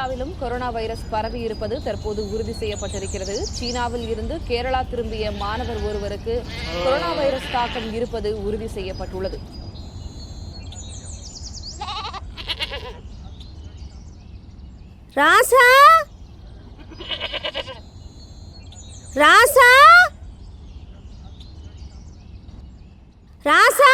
இந்தியாவிலும் corona virus பரவி இருப்பது தற்போது உறுதி செய்யப்பட்டிருக்கிறது. சீனாவில் இருந்து கேரளா திரும்பிய மாணவர் ஒருவருக்கு கொரோனா வைரஸ் தாக்கம் இருப்பது உறுதி செய்யப்பட்டுள்ளது. ராசா ராசா ராசா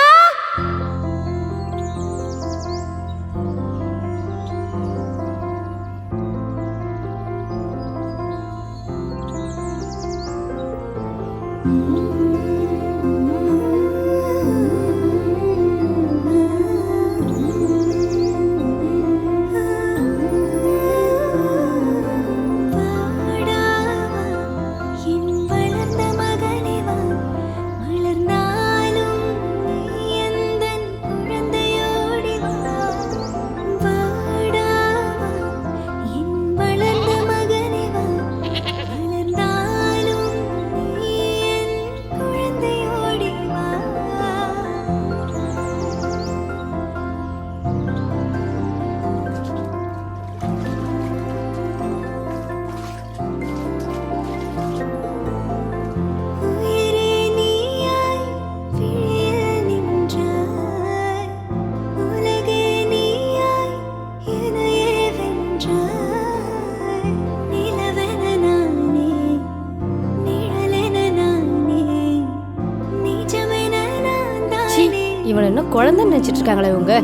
இவன் என்ன குழந்தைன்னு நினைச்சிட்டு இருக்காங்களே இவங்க.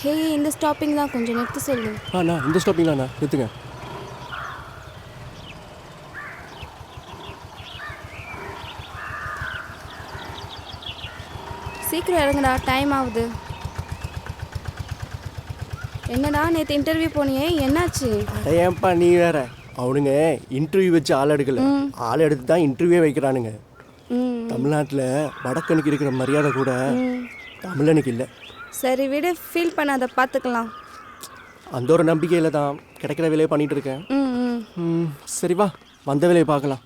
ஹே, இந்த ஸ்டாப்பிங் தான் கொஞ்சம் நிறுத்த சொல்லு. நான் இந்த ஸ்டாப்பிங்லாம் நிறுத்துங்க. சீக்கிரம் இறங்குடா, டைம் ஆகுது. என்னடா நேற்று இன்டர்வியூ போனியே, என்னாச்சு? ஏன்பா நீ வேற, அவனுங்க இன்டர்வியூ வச்சு ஆள் எடுக்கல, ஆள் எடுத்து தான் இன்டர்வியூ வைக்கிறானுங்க. தமிழ்நாட்டில் வடக்கனுக்கு இருக்கிற மரியாதை கூட தமிழனுக்கு இல்லை. சரி விடு, ஃபீல் பண்ணாத, பார்த்துக்கலாம். அந்த ஒரு நம்பிக்கையில் தான் கிடைக்கிற வேலையை பண்ணிட்டு இருக்கேன். சரி வா, வந்த வேலையை பார்க்கலாம்.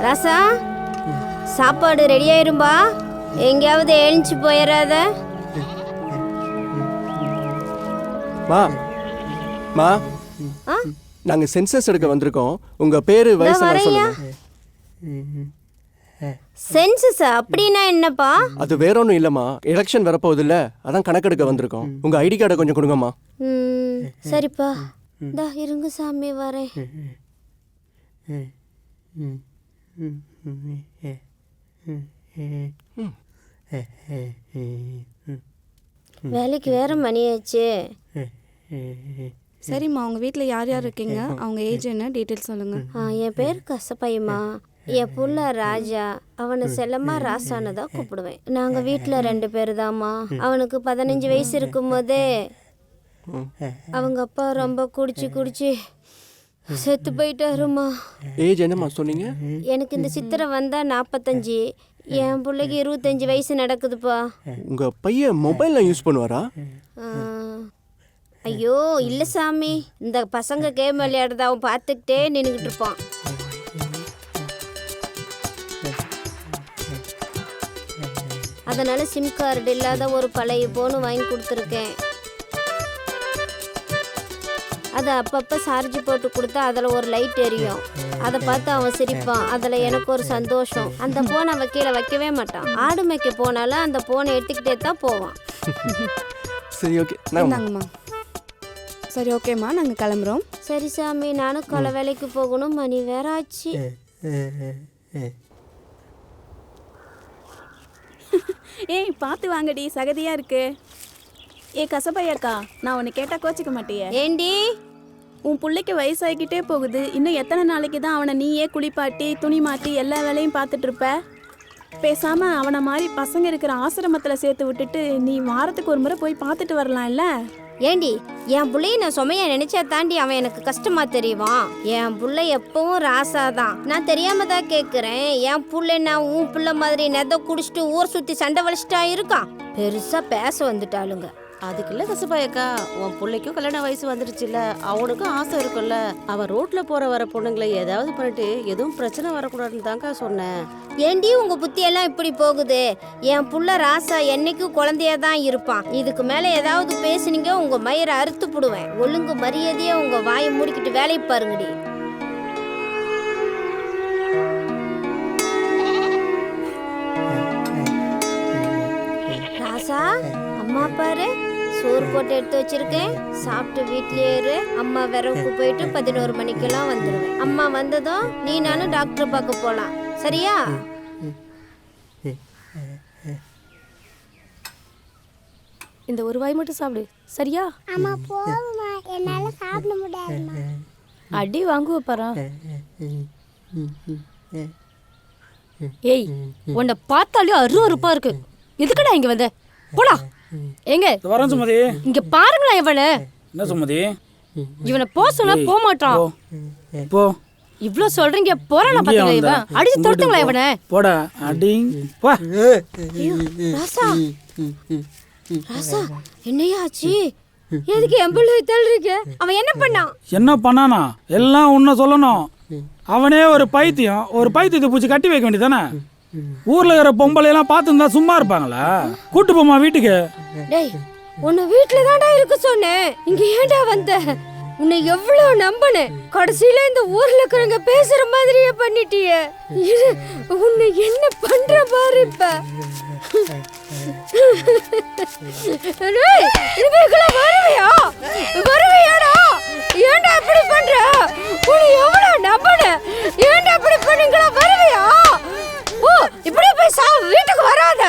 ராசா, சாப்பாடு ரெடி ஆயிரும்பா, எங்கேயாவது எழுந்துச்சு போயிடாத. மா மா நாங்கள் சென்சஸ் எடுக்க வந்திருக்கோம். உங்கள் பேர் வயசு சொல்லுங்க. சென்சஸ் அப்படின்னா என்னப்பா? அது வேற ஒன்றும் இல்லைம்மா, எலெக்ஷன் வரப்போகுது இல்லை, அதான் கணக்கெடுக்க வந்திருக்கோம். உங்கள் ஐடி கார்டை கொஞ்சம் கொடுங்கம்மா. சரிப்பா, தா இருங்க சாமி வரேன். வேலைக்கு வேற மணியாச்சு. சரிம்மா, உங்கள் வீட்டில் யார் யார் இருக்கீங்க, அவங்க ஏஜ் என்ன, டீட்டெயில்ஸ் சொல்லுங்கள். என் பேர் கசப்பையம்மா, என் புள்ள ராஜா, அவனை செல்லம்மா ராசான்னு தான் கூப்பிடுவேன். நாங்கள் வீட்டில் 2 பேர் தாம்மா. அவனுக்கு 15 வயசு இருக்கும் போதே அவங்க அப்பா ரொம்ப குடிச்சு செத்து போயிட்டாருமா. ஏஜ் என்னம்மா சொன்னீங்க? எனக்கு இந்த சித்திரை வந்தா 45, என் பிள்ளைக்கு 25 வயசு நடக்குதுப்பா. உங்க பையன் மொபைல்லாம் யூஸ் பண்ணுவாரா? ஐயோ இல்லை சாமி, இந்த பசங்க கேம் விளையாடுறத அவன் பார்த்துக்கிட்டே நின்றுக்கிட்டு இருப்பான். அதனால சிம் கார்டு இல்லாத ஒரு பழைய போன் வாங்கி கொடுத்துருக்கேன். அதை அப்பப்போ சார்ஜ் போட்டு கொடுத்தா அதில் ஒரு லைட் எரியும். அதை பார்த்து அவன் சிரிப்பான். அதில் எனக்கு ஒரு சந்தோஷம். அந்த போனை அவன் கீழே வைக்கவே மாட்டான். ஆடு மேய்க்க போனாலும் அந்த போனை எடுத்துக்கிட்டே தான் போவான். சரி ஓகே இந்தாங்கம்மா. சரி ஓகேம்மா, நாங்கள் கிளம்புறோம். சரி சாமி, நானும் கொலை வேலைக்கு போகணும், மணி வேற ஆச்சு. ஏய் பார்த்து வாங்கடி, சகதியாக இருக்கு. ஏ கசப்பையாக்கா, நான் உன்னை கேட்டால் கோச்சிக்க மாட்டியே? ஏண்டி? உன் பிள்ளைக்கு வயசாகிக்கிட்டே போகுது. இன்னும் எத்தனை நாளைக்கு தான் அவனை நீயே குளிப்பாட்டி துணி மாட்டி எல்லா வேலையும் பார்த்துட்டு இருப்ப? பேசாமல் அவனை மாதிரி பசங்க இருக்கிற ஆசிரமத்தில் சேர்த்து விட்டுட்டு நீ வாரத்துக்கு ஒரு முறை போய் பார்த்துட்டு வரலாம்ல? ஏண்டி, என் பிள்ளைய நான் சுமையா நினைச்சா தாண்டி அவன் எனக்கு கஷ்டமா தெரியுவான். என் பிள்ளை எப்பவும் ராசாதான். நான் தெரியாம தான் கேட்குறேன். என் பிள்ளை நான் உன் பிள்ளை மாதிரி நெத குடிச்சிட்டு ஊர் சுற்றி சண்டை வலிச்சிட்டா இருக்கான். பெருசா பேச வந்துட்டாளுங்க. அதுக்குள்ள கசப்பாயக்கா, உன் பிள்ளைக்கும் கல்யாண வயசு வந்துருச்சுல்ல, அவனுக்கும் ஆசை இருக்குல்ல. அவன் ரோட்ல போற வர பொண்ணுங்களை ஏதாவது பண்ணிட்டு எதுவும் பிரச்சனை வரக்கூடாதுன்னு தாங்க சொன்னேன். ஏண்டி உங்க புத்தியெல்லாம் இப்படி போகுது? என் புள்ள ராசா என்னைக்கும் குழந்தையா தான் இருப்பான். இதுக்கு மேல ஏதாவது பேசுனீங்க உங்க மயிரை அறுத்து புடுவேன். ஒழுங்கு மரியாதையா உங்க வாயை மூடிக்கிட்டு வேலையை பாருங்கடி. ராசா, அம்மா பாரு, சோறு போட்டு எடுத்து வச்சிருக்கேன். சாப்பிட்டு வீட்லயே இரு. அம்மா விரவுக்கு போயிட்டு 11 மணிக்கெல்லாம் வந்துடுவேன். அம்மா வந்ததும் நீ நானும் டாக்டர் பார்க்க போலாம், சரியா? இந்த ஒரு வாய் மட்டும் சாப்பிடு, சரியா? அம்மா போதுமா, என்னால சாப்பிட முடியாதுமா. அடி வாங்குவ பாரா. ஏய், உன்னை பார்த்தாலே அருவருப்பா இருக்கு. எதுக்குடா இங்க வந்த? போடா. எங்க வரேன் சுமதி. இங்க பாருங்களா இவனை. என்ன சுமதி? இவனை போ சொன்னா போக மாட்டான். போ. இவ்ளோ சொல்றீங்க, போறானா பாத்தீங்களா? இவன் அடிச்சு தொடுத்துங்களா இவனை? போடா அடி. போ. ராசா, ராசா, என்னையாச்சு? எதுக்கு என் பிள்ளை தள்ளுறீங்க? அவன் என்ன பண்ணான்? என்ன பண்ணானா? எல்லாம் உன்ன சொல்லணும். அவனே ஒரு பைத்தியத்தை பூச்சி கட்டி வைக்க வேண்டியதானே? ஊர்ல இருக்கிற பொம்பளை எல்லாம் பார்த்துருந்தா சும்மா இருப்பாங்களா? கூட்டு போமா வீட்டுக்கு. டேய், உன்னை வீட்டுல தான்டா இருக்க சொன்னேன். இங்க ஏன்டா வந்த? உன்னை எவ்வளவு நம்பினேன். கடைசியில இந்த ஊர்ல இருக்கிறவங்க பேசுற மாதிரியே பண்ணிட்டியே. உன்னை என்ன பண்ற பாரு இப்ப. வருவியாடா? ஏன்டா இப்படி பண்ற? உன்னை எவ்வளவு நம்பினேன். ஏன்டா இப்படி பண்ணீங்களா? வருவியா? ஓ, இப்படியே போய் வீட்டுக்கு வராத.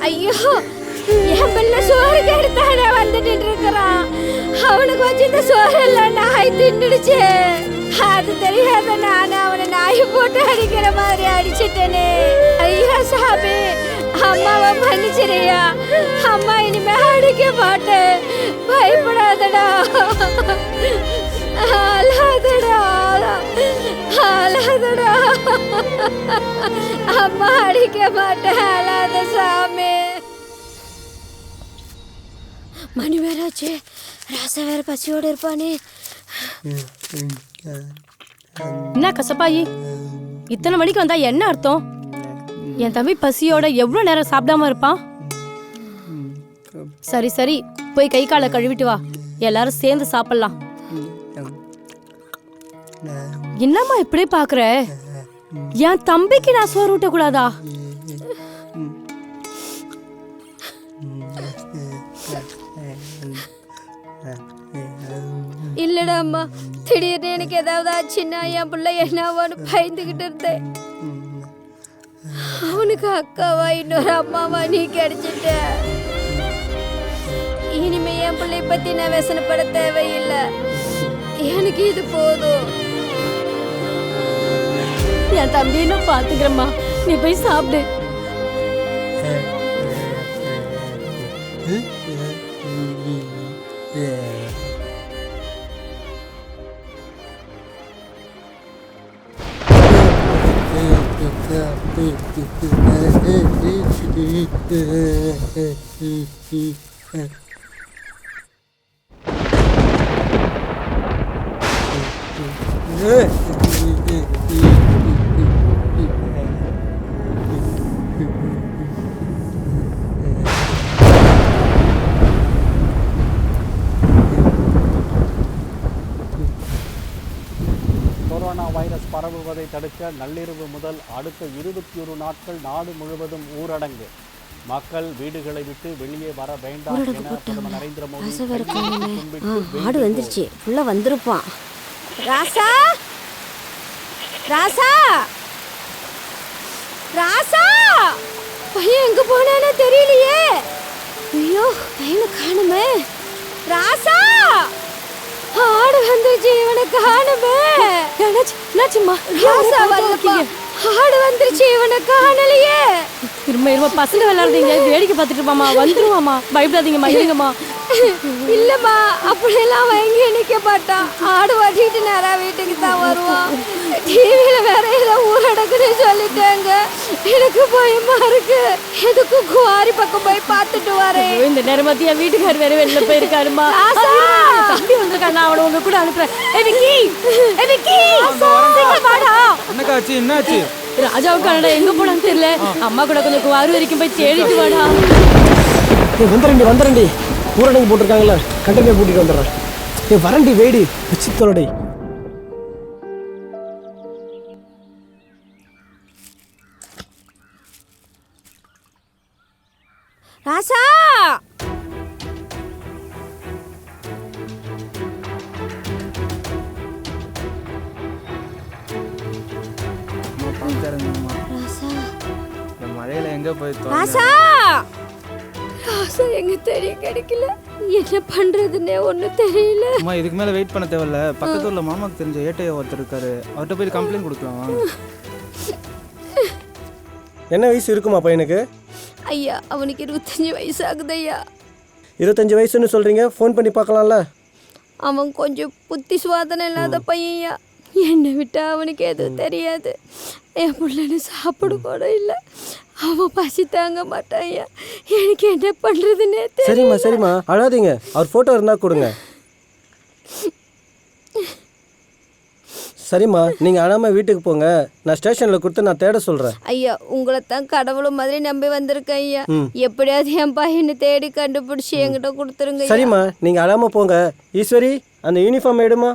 ஐயோ, என் பிள்ளை சோறு கெடுத்தானே வந்துட்டு இருக்கிறான். அவனுக்கு வச்சு இந்த சோறு எல்லாம் நாய் தின்னுடுச்சு. அது தெரியாத நான் அவனை நாய் போட்டு அடிக்கிற மாதிரி அடிச்சிட்டேனே. ஐயா சாமி, அம்மாவை மன்னிச்சிரியா. அம்மா இனிமே அடிக்க மாட்டேன். பயப்படாதடா, அழாதடா, அழாதடா. அம்மா அடிக்க மாட்டேன், அழாத சாமி. மணி வேறாச்சு. ராசா வேற பசியோடு இருப்பானே. என்ன கசப்பாயி, இத்தனை மணிக்கு வந்தா என்ன அர்த்தம்? என் தம்பி பசியோட எவ்வளவு நேரம் சாப்பிடாம இருப்பான்? சரி சரி, போய் கை காலை கழுவிட்டு வா, எல்லாரும் சேர்ந்து சாப்பிடலாம். என்னம்மா இப்படி பாக்குற? என் தம்பிக்கு நான் சோறு ஊட்ட கூடாதா? இல்லடா அம்மா, திடீர்னு எனக்கு ஏதாவது ஆச்சுன்னா என் பிள்ளை என்னவான்னு பயந்துகிட்டு இருந்தேன். அவனுக்கு அக்காவா இன்னொரு அம்மாவா நீ கிடைச்சிட்ட. இனிமே என் பிள்ளை பத்தி நான் வேசனப்பட தேவையில்லை. எனக்கு இது போதும். என் தம்பியை நான் பாத்துக்கிறேம்மா, நீ போய் சாப்பிடு. கொரோனா வைரஸ் பரவுவதை தடுக்க நள்ளிரவு முதல் அடுத்த 21 நாட்கள் நாடு முழுவதும் ஊரடங்கு. மக்கள் வீடுகளை விட்டு வெளியே வர வேண்டாம் என பிரதமர் நரேந்திர மோடி ஆடு வந்துருச்சு, ஃபுல்லா வந்திருப்பான். ராசா, ராசா, ராசா, பையன் எங்க போனானே தெரியலையே. ஐயோ, பையனை காணுமே. ராசா, ஆடு வந்துருச்சு, இவனை காணுமே. என்னாச்சும்மா? ராசா வரலப்பா, ஆடு வந்துருச்சு, இவனை காணலையே. இருமா பசங்க விளையாடுறீங்க, வேடிக்கை பார்த்துட்டு இருப்பாமா, வந்துருவாமா, பயப்படாதீங்கம்மா, இருங்கம்மா. இல்லம்மா, அப்படியெல்லாம் அவன் எங்கே நிற்க மாட்டான். ஆடு வாட்டிட்டு நேரா வீட்டுக்கு தான் வருவான். டிவியில வேற ஏதோ ஊரடங்குன்னு சொல்லிட்டாங்க. எனக்கு பயமா இருக்கு. எதுக்கும் குவாரி பக்கம் போய் பார்த்துட்டு வரேன். இந்த நேரம் பார்த்து என் வீட்டுக்கார் வேற வெளில போயிருக்காருமா. தம்பி வந்திருக்கான், நான் அவனை உங்க கூட அனுப்புறேன். என்னாச்சு? ராஜாவுக்கு கனடா எங்க போனான்னு தெரியல. அம்மா கூட கொஞ்சம் குவாரி வரைக்கும் போய் தேடிட்டு வாடா. வந்துடுறேன்டி. ஊரடங்கு போட்டிருக்காங்களே, கண்டெய்னர் கூட்டிட்டு வந்துடுறேன். வரண்டி வேடி வச்சுத்தோடை. ராசா, மழையில எங்க போய் ராசா, ராசா எங்க தெரிய கிடைக்கல. என்ன பண்றதுன்னே ஒன்றும் தெரியல. அம்மா இதுக்கு மேலே வெயிட் பண்ண தேவையில்ல. பக்கத்து ஊரில் மாமாக்கு தெரிஞ்ச ஏட்டையை ஒருத்தர் இருக்காரு, அவர்கிட்ட போய் கம்ப்ளைண்ட் கொடுக்கலாம் வாங்க. என்ன வயசு இருக்குமா பையனுக்கு? ஐயா, அவனுக்கு 25 வயசு ஆகுது ஐயா. 25 வயசுன்னு சொல்கிறீங்க, ஃபோன் பண்ணி பார்க்கலாம்ல. அவன் கொஞ்சம் புத்தி சுவாதனை இல்லாத பையன்யா. என்னை விட்டா அவனுக்கு எதுவும் தெரியாது. என் பிள்ளைன்னு சாப்பிட கூட இல்லை. அவன் பசி தாங்க மாட்டான்யா. எனக்கு என்ன பண்ணுறதுன்னே தெரியல. சரிம்மா சரிம்மா, அழாதீங்க. அவர் ஃபோட்டோ இருந்தால் கொடுங்க. சரிம்மா, நீங்கள் அழாமல் வீட்டுக்கு போங்க. நான் ஸ்டேஷனில் கொடுத்து நான் தேட சொல்கிறேன். ஐயா, உங்களை தான் கடவுளும் மாதிரி நம்பி வந்திருக்கேன் ஐயா. எப்படியாவது என் பையனை தேடி கண்டுபிடிச்சி என்கிட்ட கொடுத்துருங்க. சரிம்மா, நீங்கள் அழாமல் போங்க. ஈஸ்வரி, அந்த யூனிஃபார்ம் எடுமா.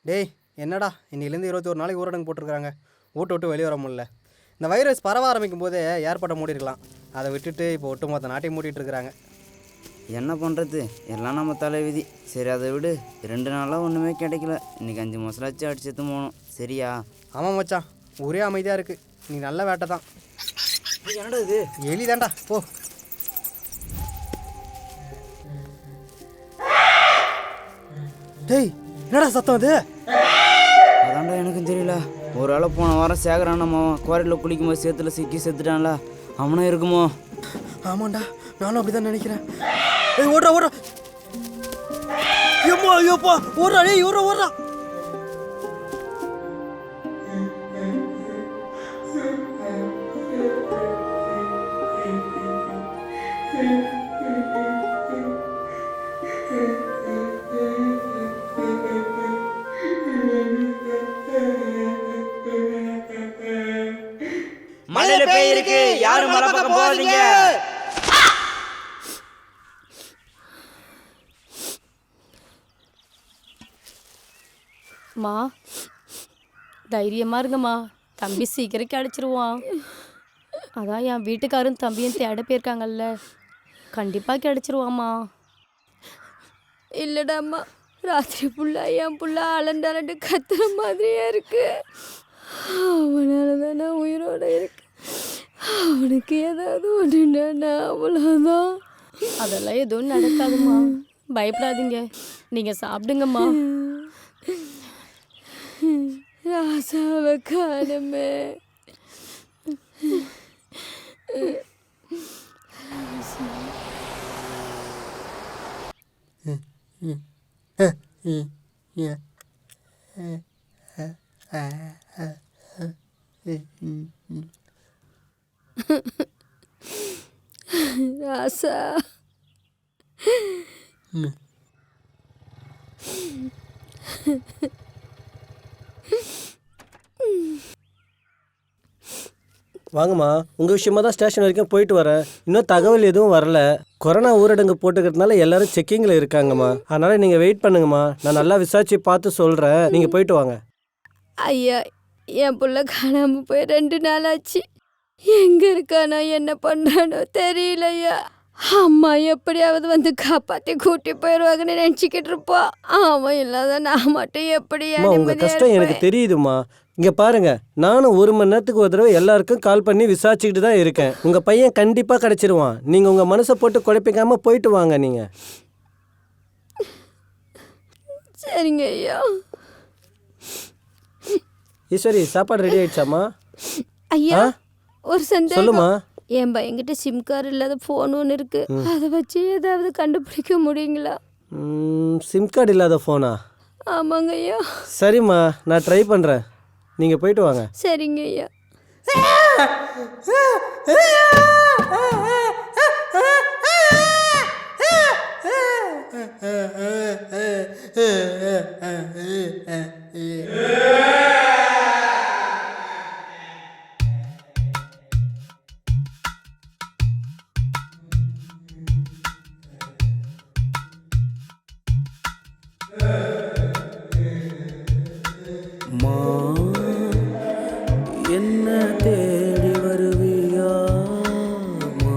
டேய், என்னடா இன்னிலேருந்து 21 நாளைக்கு ஊரடங்கு போட்டிருக்காங்க. வீட்டை விட்டு வெளியே வர முடியல. இந்த வைரஸ் பரவ ஆரம்பிக்கும் போதே ஏர்போர்ட்டை மூடிருக்கலாம். அதை விட்டுட்டு இப்போ ஒட்டுமொத்த நாட்டையும் மூடிட்டு இருக்கிறாங்க. என்ன பண்ணுறது, எல்லாம் நம்ம தலைவிதி. சரி அதை விடு. 2 நாளாக ஒன்றுமே கிடைக்கல. இன்றைக்கி 5 மசாலாச்சு அடிச்செத்து போகணும். சரியா? ஆமாம் மச்சான், ஒரே அமைதியாக இருக்குது. நீ நல்ல வேட்டை தான். என்னடா இது? எலிதாண்டா, போ. டேய், என்னடா சத்தம் அது? அதான்டா எனக்கும் தெரியல. ஒரு ஆளை போன வாரம் சேகரான மாவன் குவாரியில் குளிக்கும்போது சேத்துல சிக்கி செத்துட்டான்ல, அவனா இருக்குமோ? ஆமாண்டா, நானும் அப்படி தான் நினைக்கிறேன். ஏய், ஓடுறா ஓடுறா. ஐயோப்பா ஓடுறா டேய் ஓடுறா மலையில பேய் இருக்கு, யாரும் மலை பக்கம் போகாதீங்க. மா தைரியமா இருங்கம்மா, தம்பி சீக்கிரம் கிடைச்சிருவான். அதான் என் வீட்டுக்காரும் தம்பியும் தேட போயிருக்காங்கல்ல, கண்டிப்பா கிடைச்சிருவாம்மா. இல்லடாம்மா, ராத்திரி புள்ள என் புள்ள அலண்டு கத்துற மாதிரியே இருக்கு. அவனால தான் நான் உயிரோட இருக்கு. அவனுக்கு ஏதாவது ஒன்றுனா அவ்வளோதான். அதெல்லாம் எதுவும் நடக்காதுமா, பயப்படாதீங்க. நீங்க சாப்பிடுங்கம்மா. ராசாவை காணுமே. ராசா வாங்கம்மா, உங்கள் விஷயமா தான் ஸ்டேஷன் வரைக்கும் போயிட்டு வரேன். இன்னும் தகவல் எதுவும் வரல. கொரோனா ஊரடங்கு போட்டுக்கிறதுனால எல்லாரும் செக்கிங்கில் இருக்காங்கம்மா. அதனால் நீங்கள் வெயிட் பண்ணுங்கம்மா. நான் நல்லா விசாரிச்சு பார்த்து சொல்கிறேன். நீங்கள் போயிட்டு வாங்க. ஐயா, என் புள்ள காணாமல் போய் 2 நாள் ஆச்சு. எங்கே இருக்கானோ என்ன பண்ணுறானோ தெரியலையா. அம்மா எப்படியாவது வந்து காப்பாற்றி கூட்டி போயிடுவாங்கன்னு நினச்சிக்கிட்டு இருப்போம். அவன் இல்லாத நான் மட்டும் எப்படி? உங்கள் கஷ்டம் எனக்கு தெரியுதுமா. இங்கே பாருங்க, நானும் 1 மணி நேரத்துக்கு ஒரு தடவை எல்லாருக்கும் கால் பண்ணி விசாரிச்சுக்கிட்டு தான் இருக்கேன். உங்கள் பையன் கண்டிப்பாக கிடச்சிருவான். நீங்கள் உங்கள் மனசை போட்டு குழப்பிக்காமல் போயிட்டு வாங்க. நீங்கள் சரிங்க ஐயா. ஈஸ்வரி, சாப்பாடு ரெடி ஆயிடுச்சாம்மா? ஐயா, ஒரு சந்தேகம். சொல்லுமா. என் பையன்கிட்ட சிம் கார்டு இல்லாத ஃபோன் ஒன்று இருக்கு. அதை வச்சு ஏதாவது கண்டுபிடிக்க முடியுங்களா? சிம் கார்டு இல்லாத ஃபோனா? ஆமாங்க ஐயா. சரிம்மா, நான் ட்ரை பண்ணுறேன். நீங்கள் போயிட்டு வாங்க. சரிங்க ஐயா. என்ன தேடி வருவியா மா,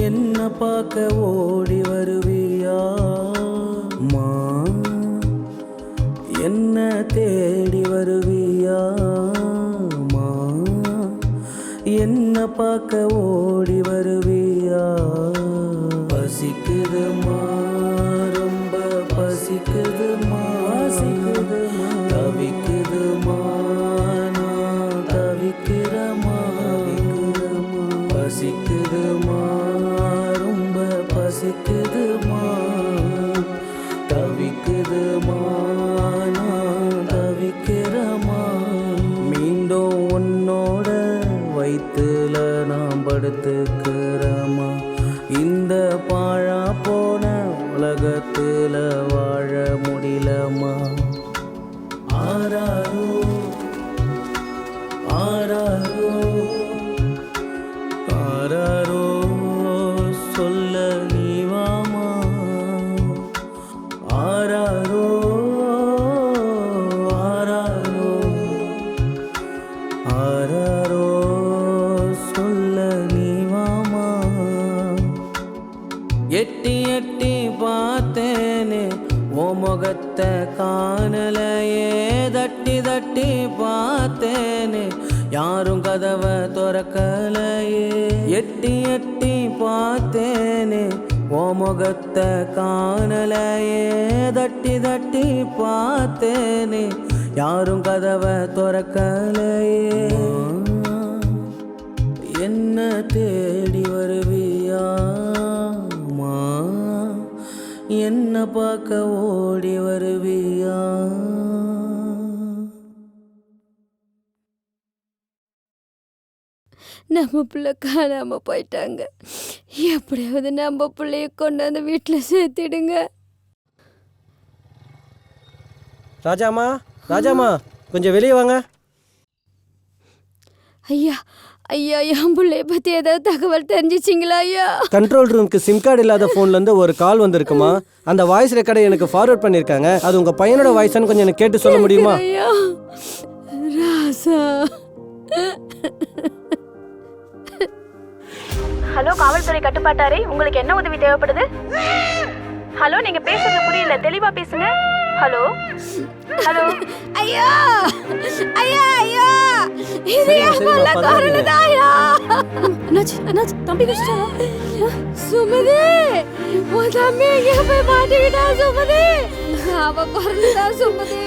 என்ன பார்க்க ஓடி வருவியா மா, என்ன தேடி வருவியா மா, என்ன பார்க்க ஓடி வருவியா. பசிக்குதுமா, ரொம்ப பசிக்குதுமா, பசிக்குதுமா, தவிக்குதுமா, பசிக்குதுமா, ரொம்ப பசிக்குதுமா, தவிக்குதுமா, நான் தவிக்கிறமா. மீண்டும் உன்னோட வயிற்றுல நான் படுத்துக்கிறமா. இந்த பாழா போன உலகத்துல வாழ முடியலமா. ஆராரோ ஆராரோ ஆராரோ சொல்ல நீ வாமா. ஆராரோ ஆராரோ ஆராரோ சொல்ல நீ வாமா. எட்டி எட்டி பார்த்தேனே ஓ முகத்தை காணலையே. தட்டி தட்டி பார்த்தேனே யாரும் கதவை திறக்கலையே. எட்டி எட்டி பார்த்தேனே ஓ முகத்தை காணலையே. தட்டி தட்டி பார்த்தேனே யாரும் கதவை திறக்கலையே. என்ன தேடி வருவியா மா, என்ன என்ன பார்க்க ஓடி வருவியா? நம்ம பிள்ளை காணாம போயிட்டாங்க. எப்படியாவது நம்ம பிள்ளைய கொண்டாந்து வீட்டில் சேர்த்திடுங்க. ராஜாமா, ராஜாமா, கொஞ்சம் வெளியே வாங்க. ஐயா ஐயா, என் பிள்ளைய பற்றி ஏதாவது தகவல் தெரிஞ்சிச்சிங்களா ஐயா? கண்ட்ரோல் ரூமுக்கு சிம் கார்டு இல்லாத ஃபோன்லேருந்து ஒரு கால் வந்திருக்குமா? அந்த வாய்ஸ் ரெக்கார்டை எனக்கு ஃபார்வர்ட் பண்ணியிருக்காங்க. அது உங்கள் பையனோட வாய்ஸான்னு கொஞ்சம் எனக்கு கேட்டு சொல்ல முடியுமா? ஐயா ராசா. ஹலோ, காவல்துறை கட்டுப்பாட்டாரே, உங்களுக்கு என்ன உதவி தேவைப்படுது? ஹலோ, நீங்க பேசுறது புரியல, தெளிவா பேசுங்க. Hello hello. ஐயா ஐயா ஐயா, இது என் பிள்ளை காரணம்தான் ஐயா. என்னாச்சு என்னாச்சு? தம்பி கஷ்டா? சுமதி, உன் தம்பி எங்க போய் மாட்டிக்கிட்டா சுமதி? அவ குறந்தா சுமதி.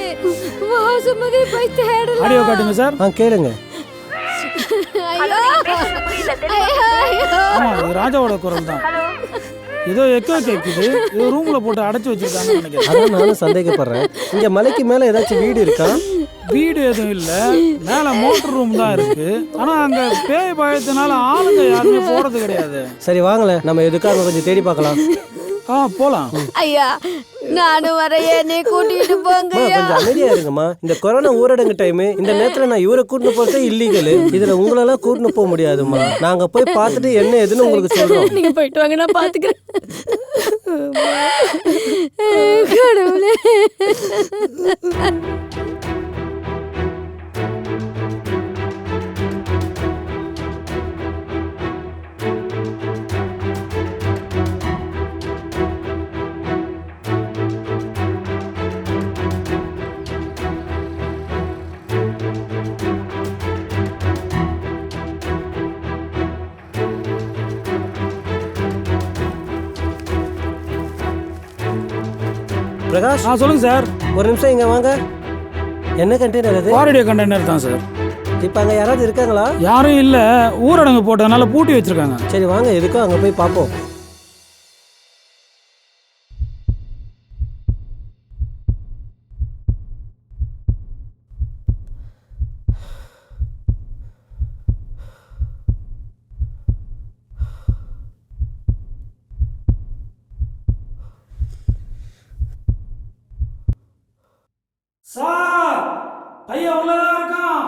வா சுமதி, போய் தேடலாம். ஆடியோ காட்டுங்க சார். கேளுங்க. ஆமா, இது ராஜாவோட குரல் தான். ஏதோ எக்கோ கேட்குது. ஏதோ ரூம்ல போட்டு அடைச்சு வச்சிருக்காங்கன்னு நினைக்கிறேன். அதான் நானும் சந்தேகப்படுறேன். இங்க மலைக்கு மேல ஏதாச்சும் வீடு இருக்கா? வீடு எதுவும் இல்ல, மேல மோட்டர் ரூம் தான் இருக்கு. ஆனா அங்க பேய் பயத்தினால ஆளுங்க யாருமே போறது கிடையாது. சரி வாங்கல, நம்ம எதுக்காக கொஞ்சம் தேடி பார்க்கலாம். போலாம். ஐயா நானும் வரையே, நீ கூட்டிட்டு போங்க. கொஞ்சம் அமைதியா இருங்கம்மா. இந்த கொரோனா ஊரடங்கு டைம், இந்த நேரத்துல நான் இவரை கூட்டிட்டு போறதே இல்லீகல். இதுல உங்களெல்லாம் கூட்டிட்டு போக முடியாதுமா. நாங்க போய் பார்த்துட்டு என்ன எதுன்னு உங்களுக்கு சொல்றோம். நீங்க போயிட்டு வாங்க, நான் பாத்துக்கிறேன். கடவுளே. பிரகாஷ், சொல்லுங்க சார். ஒரு நிமிஷம் இங்க வாங்க. என்ன கண்டெய்னர் அது? வாரடியோ கண்டெய்னர் தான் சார். இப்ப அங்க யாராவது இருக்காங்களா? யாரும் இல்ல, ஊரடங்கு போட்டதுனால பூட்டி வச்சிருக்காங்க. சரி வாங்க, எதுக்கும் அங்க போய் பார்ப்போம். சார், பையன் உள்ளதான் இருக்கான்.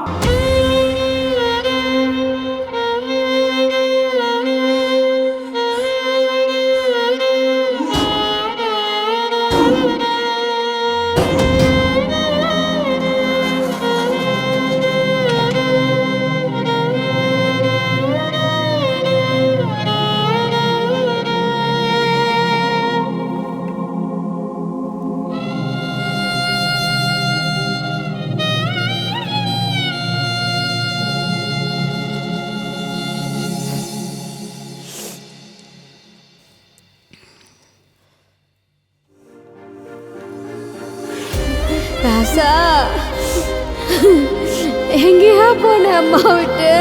ராசா, எங்கேயா போன அம்மா விட்டு?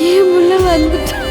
என் முள்ள வந்துட்டா.